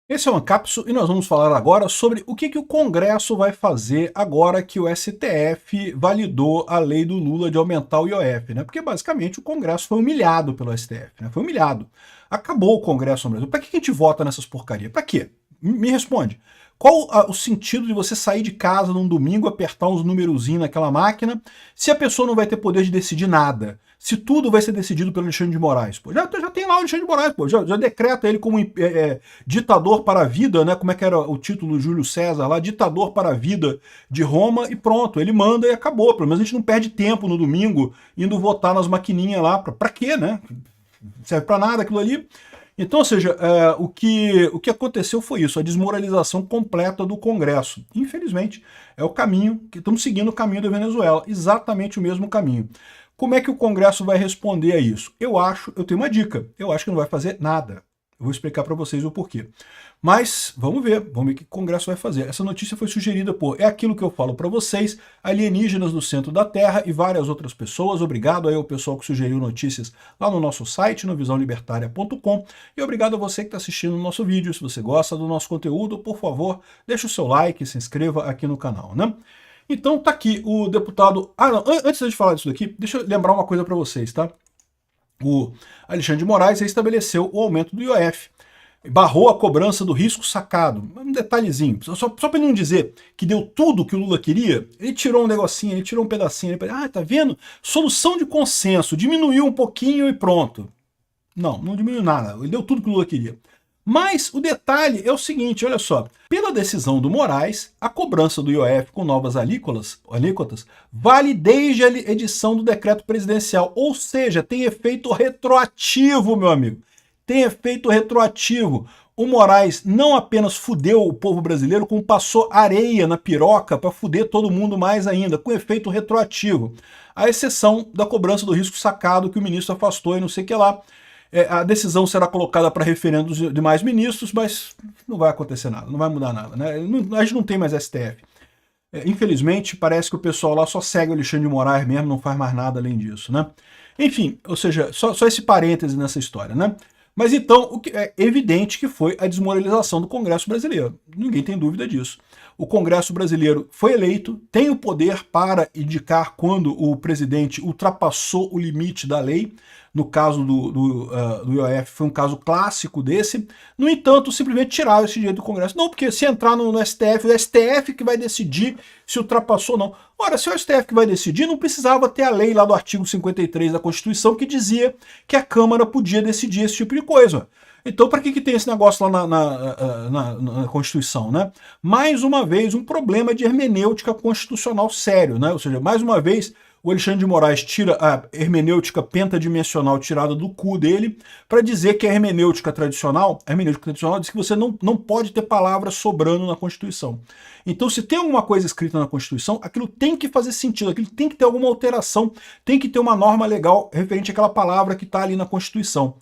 Esse é o Ancapsu e nós vamos falar agora sobre o que o Congresso vai fazer agora que o STF validou a lei do Lula de aumentar o IOF, né? Porque basicamente o Congresso foi humilhado pelo STF, né? Foi humilhado. Acabou o Congresso no Brasil. Para que a gente vota nessas porcarias? Para quê? Me responde. Qual o sentido de você sair de casa num domingo, apertar uns numerozinhos naquela máquina, se a pessoa não vai ter poder de decidir nada? Se tudo vai ser decidido pelo Alexandre de Moraes? Pô, já tem lá o Alexandre de Moraes, pô, já decreta ele como ditador para a vida, né? Como é que era o título do Júlio César lá? Ditador para a vida de Roma, e pronto, ele manda e acabou. Pelo menos a gente não perde tempo no domingo indo votar nas maquininhas lá. Pra quê, né? Não serve para nada aquilo ali. Então, ou seja, o que aconteceu foi isso, a desmoralização completa do Congresso. Infelizmente, é o caminho, que estamos seguindo o caminho da Venezuela, exatamente o mesmo caminho. Como é que o Congresso vai responder a isso? Eu tenho uma dica, eu acho que não vai fazer nada. Eu vou explicar para vocês o porquê. Mas vamos ver o que o Congresso vai fazer. Essa notícia foi sugerida por, é aquilo que eu falo para vocês, alienígenas do centro da Terra e várias outras pessoas. Obrigado aí ao pessoal que sugeriu notícias lá no nosso site, no visãolibertaria.com. E obrigado a você que está assistindo o nosso vídeo. Se você gosta do nosso conteúdo, por favor, deixe o seu like e se inscreva aqui no canal, né? Então tá aqui o deputado... não, antes de falar disso daqui, deixa eu lembrar uma coisa para vocês, tá? O Alexandre de Moraes estabeleceu o aumento do IOF, barrou a cobrança do risco sacado. Um detalhezinho, só para não dizer que deu tudo que o Lula queria, ele tirou um negocinho, ele tirou um pedacinho, tá vendo? Solução de consenso, diminuiu um pouquinho e pronto. Não diminuiu nada, ele deu tudo que o Lula queria. Mas o detalhe é o seguinte, olha só, pela decisão do Moraes, a cobrança do IOF com novas alíquotas vale desde a edição do decreto presidencial, ou seja, tem efeito retroativo, meu amigo. Tem efeito retroativo. O Moraes não apenas fudeu o povo brasileiro, como passou areia na piroca para fuder todo mundo mais ainda, com efeito retroativo. À exceção da cobrança do risco sacado que o ministro afastou e não sei o que lá. A decisão será colocada para referendo dos demais ministros, mas não vai acontecer nada, não vai mudar nada, né? A gente não tem mais STF. Infelizmente, parece que o pessoal lá só segue o Alexandre de Moraes mesmo, não faz mais nada além disso, né? Enfim, ou seja, só esse parêntese nessa história, né? Mas então, o que é evidente que foi a desmoralização do Congresso brasileiro. Ninguém tem dúvida disso. O Congresso brasileiro foi eleito, tem o poder para indicar quando o presidente ultrapassou o limite da lei. No caso do IOF foi um caso clássico desse. No entanto, simplesmente tiraram esse direito do Congresso. Não, porque se entrar no STF, o STF que vai decidir se ultrapassou ou não. Ora, se é o STF que vai decidir, não precisava ter a lei lá do artigo 53 da Constituição que dizia que a Câmara podia decidir esse tipo de coisa. Então, para que tem esse negócio lá na Constituição, né? Mais uma vez, um problema de hermenêutica constitucional sério, né? Ou seja, mais uma vez, o Alexandre de Moraes tira a hermenêutica pentadimensional tirada do cu dele para dizer que a hermenêutica tradicional diz que você não pode ter palavras sobrando na Constituição. Então, se tem alguma coisa escrita na Constituição, aquilo tem que fazer sentido, aquilo tem que ter alguma alteração, tem que ter uma norma legal referente àquela palavra que está ali na Constituição.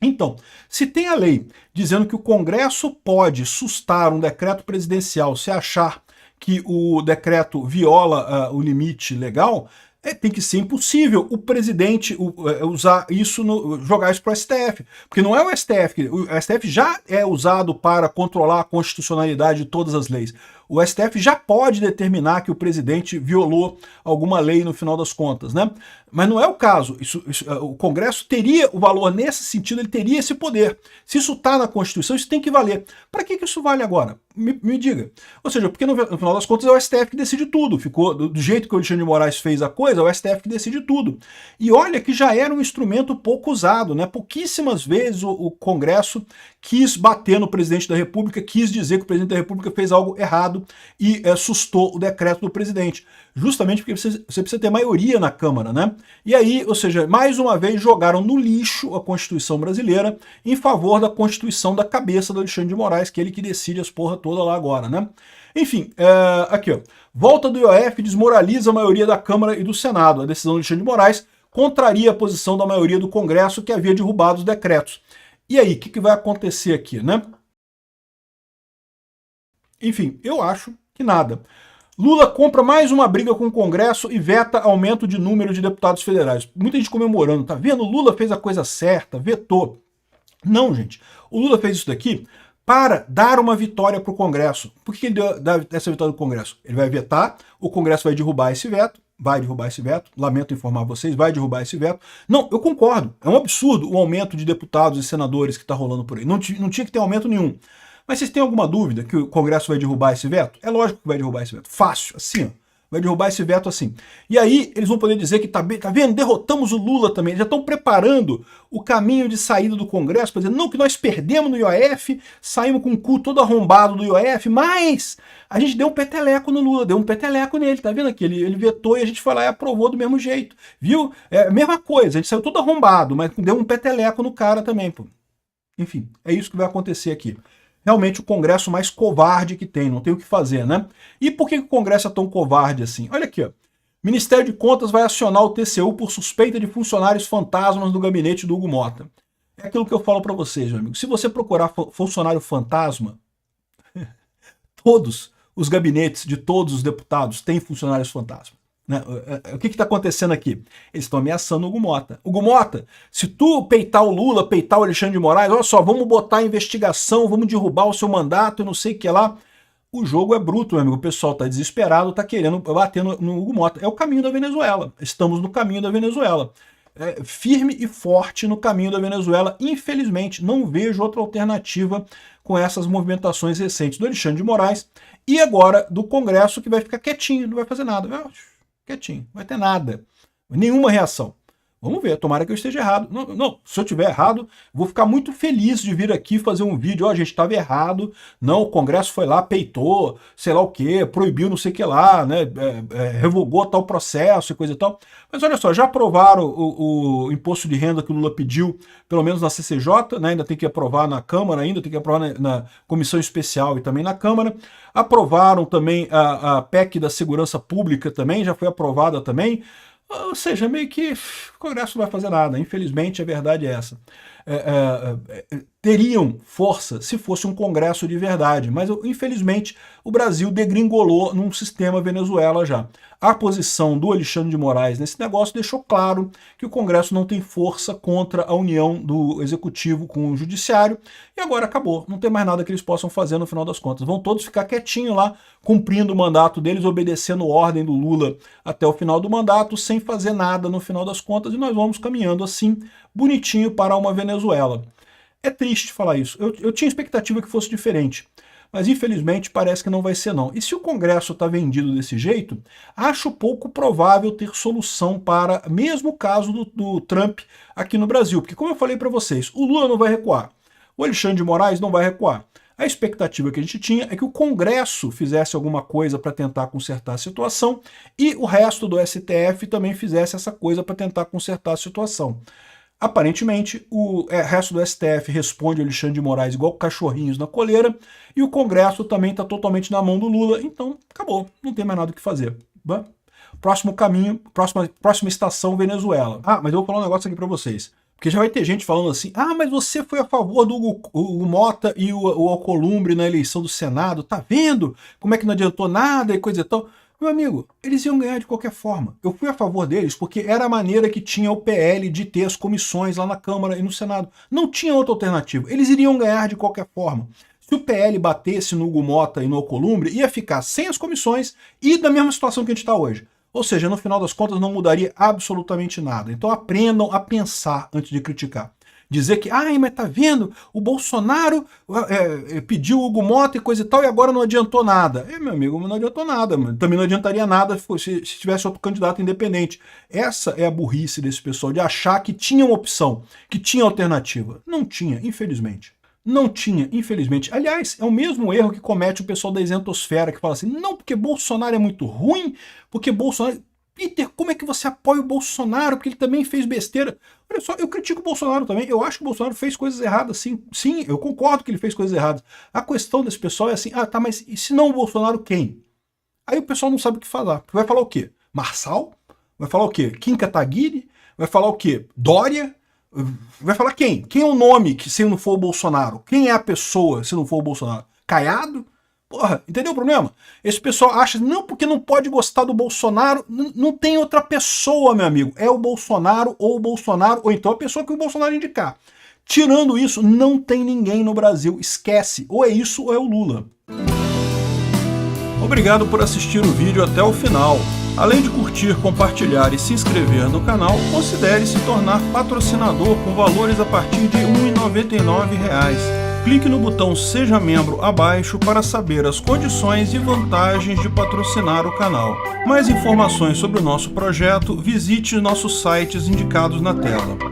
Então, se tem a lei dizendo que o Congresso pode sustar um decreto presidencial se achar que o decreto viola o limite legal, tem que ser impossível o presidente usar isso, jogar isso para o STF. Porque não é o STF já é usado para controlar a constitucionalidade de todas as leis. O STF já pode determinar que o presidente violou alguma lei no final das contas, né? Mas não é o caso. O Congresso teria o valor nesse sentido, ele teria esse poder. Se isso está na Constituição, isso tem que valer. Para que isso vale agora? Me diga. Ou seja, porque no final das contas é o STF que decide tudo. Ficou do jeito que o Alexandre de Moraes fez a coisa, é o STF que decide tudo. E olha que já era um instrumento pouco usado, né? Pouquíssimas vezes o Congresso quis bater no presidente da República, quis dizer que o presidente da República fez algo errado e sustou o decreto do presidente. Justamente porque você precisa ter maioria na Câmara, né? E aí, ou seja, mais uma vez jogaram no lixo a Constituição brasileira em favor da Constituição da cabeça do Alexandre de Moraes, que é ele que decide as porra toda lá agora, né? Enfim, aqui ó, volta do IOF desmoraliza a maioria da Câmara e do Senado. A decisão do Alexandre de Moraes contraria a posição da maioria do Congresso que havia derrubado os decretos. E aí, o que vai acontecer aqui, né? Enfim, eu acho que nada. Lula compra mais uma briga com o Congresso e veta aumento de número de deputados federais. Muita gente comemorando, tá vendo? Lula fez a coisa certa, vetou. Não, gente. O Lula fez isso daqui para dar uma vitória para o Congresso. Por que ele dá essa vitória do Congresso? Ele vai vetar, o Congresso vai derrubar esse veto, lamento informar vocês, vai derrubar esse veto. Não, eu concordo, é um absurdo o aumento de deputados e senadores que está rolando por aí, não tinha que ter aumento nenhum. Mas vocês têm alguma dúvida que o Congresso vai derrubar esse veto? É lógico que vai derrubar esse veto, fácil, assim, ó. Vai derrubar esse veto assim. E aí eles vão poder dizer que tá vendo, derrotamos o Lula também. Eles já estão preparando o caminho de saída do Congresso para dizer, não, que nós perdemos no IOF, saímos com o cu todo arrombado do IOF, mas a gente deu um peteleco no Lula, deu um peteleco nele, tá vendo aqui? Ele vetou e a gente foi lá e aprovou do mesmo jeito, viu? É a mesma coisa, a gente saiu todo arrombado, mas deu um peteleco no cara também, pô. Enfim, é isso que vai acontecer aqui. Realmente o Congresso mais covarde que tem, não tem o que fazer, né? E por que o Congresso é tão covarde assim? Olha aqui, ó. Ministério de Contas vai acionar o TCU por suspeita de funcionários fantasmas do gabinete do Hugo Mota. É aquilo que eu falo para vocês, meu amigo. Se você procurar funcionário fantasma, todos os gabinetes de todos os deputados têm funcionários fantasmas. Né? O que está acontecendo aqui? Eles estão ameaçando o Hugo Mota. Hugo Mota, se tu peitar o Lula, peitar o Alexandre de Moraes, olha só, vamos botar a investigação, vamos derrubar o seu mandato e não sei o que lá. O jogo é bruto, meu amigo. O pessoal está desesperado, está querendo bater no Hugo Mota. É o caminho da Venezuela. Estamos no caminho da Venezuela. Firme e forte no caminho da Venezuela. Infelizmente, não vejo outra alternativa com essas movimentações recentes do Alexandre de Moraes e agora do Congresso, que vai ficar quietinho, não vai fazer nada. Quietinho, não vai ter nada, nenhuma reação. Vamos ver, tomara que eu esteja errado. Não, se eu estiver errado, vou ficar muito feliz de vir aqui fazer um vídeo. Ó, a gente estava errado, não, o Congresso foi lá, peitou, sei lá o quê, proibiu não sei o que lá, né, revogou tal processo e coisa e tal. Mas olha só, já aprovaram o imposto de renda que o Lula pediu, pelo menos na CCJ, né, ainda tem que aprovar na Câmara, ainda tem que aprovar na Comissão Especial e também na Câmara. Aprovaram também a PEC da Segurança Pública também, já foi aprovada também. Ou seja, meio que o Congresso não vai fazer nada. Infelizmente, a verdade é essa. Teriam força se fosse um Congresso de verdade, mas infelizmente o Brasil degringolou num sistema Venezuela já. A posição do Alexandre de Moraes nesse negócio deixou claro que o Congresso não tem força contra a união do Executivo com o Judiciário, e agora acabou, não tem mais nada que eles possam fazer no final das contas. Vão todos ficar quietinhos lá, cumprindo o mandato deles, obedecendo ordem do Lula até o final do mandato, sem fazer nada no final das contas, e nós vamos caminhando assim, bonitinho, para uma Venezuela. É triste falar isso. Eu tinha expectativa que fosse diferente, mas infelizmente parece que não vai ser não. E se o Congresso está vendido desse jeito, acho pouco provável ter solução para mesmo o caso do Trump aqui no Brasil. Porque como eu falei para vocês, o Lula não vai recuar, o Alexandre de Moraes não vai recuar. A expectativa que a gente tinha é que o Congresso fizesse alguma coisa para tentar consertar a situação e o resto do STF também fizesse essa coisa para tentar consertar a situação. Aparentemente, o resto do STF responde ao Alexandre de Moraes igual cachorrinhos na coleira, e o Congresso também está totalmente na mão do Lula, então acabou, não tem mais nada o que fazer. Próximo caminho, próxima estação, Venezuela. Ah, mas eu vou falar um negócio aqui para vocês, porque já vai ter gente falando assim, ah, mas você foi a favor do Hugo Mota e o Alcolumbre na eleição do Senado, tá vendo como é que não adiantou nada e coisa e tal. Meu amigo, eles iam ganhar de qualquer forma. Eu fui a favor deles porque era a maneira que tinha o PL de ter as comissões lá na Câmara e no Senado. Não tinha outra alternativa. Eles iriam ganhar de qualquer forma. Se o PL batesse no Hugo Mota e no Alcolumbre, ia ficar sem as comissões e da mesma situação que a gente está hoje. Ou seja, no final das contas não mudaria absolutamente nada. Então aprendam a pensar antes de criticar. Dizer que, ai, mas tá vendo, o Bolsonaro pediu o Hugo Mota e coisa e tal, e agora não adiantou nada. Meu amigo, não adiantou nada, mano. Também não adiantaria nada se tivesse outro candidato independente. Essa é a burrice desse pessoal, de achar que tinha uma opção, que tinha alternativa. Não tinha, infelizmente. Não tinha, infelizmente. Aliás, é o mesmo erro que comete o pessoal da isentosfera, que fala assim, não, porque Bolsonaro é muito ruim, porque Bolsonaro... Peter, como é que você apoia o Bolsonaro? Porque ele também fez besteira. Olha só, eu critico o Bolsonaro também. Eu acho que o Bolsonaro fez coisas erradas, sim. Sim, eu concordo que ele fez coisas erradas. A questão desse pessoal é assim, ah, tá, mas e se não o Bolsonaro, quem? Aí o pessoal não sabe o que falar. Vai falar o quê? Marçal? Vai falar o quê? Kim Kataguiri? Vai falar o quê? Dória? Vai falar quem? Quem é o nome que se não for o Bolsonaro? Quem é a pessoa se não for o Bolsonaro? Caiado? Porra, entendeu o problema? Esse pessoal acha, não, porque não pode gostar do Bolsonaro, não tem outra pessoa, meu amigo. É o Bolsonaro, ou então a pessoa que o Bolsonaro indicar. Tirando isso, não tem ninguém no Brasil. Esquece, ou é isso ou é o Lula. Obrigado por assistir o vídeo até o final. Além de curtir, compartilhar e se inscrever no canal, considere se tornar patrocinador com valores a partir de R$ 1,99. Clique no botão Seja Membro abaixo para saber as condições e vantagens de patrocinar o canal. Mais informações sobre o nosso projeto, visite nossos sites indicados na tela.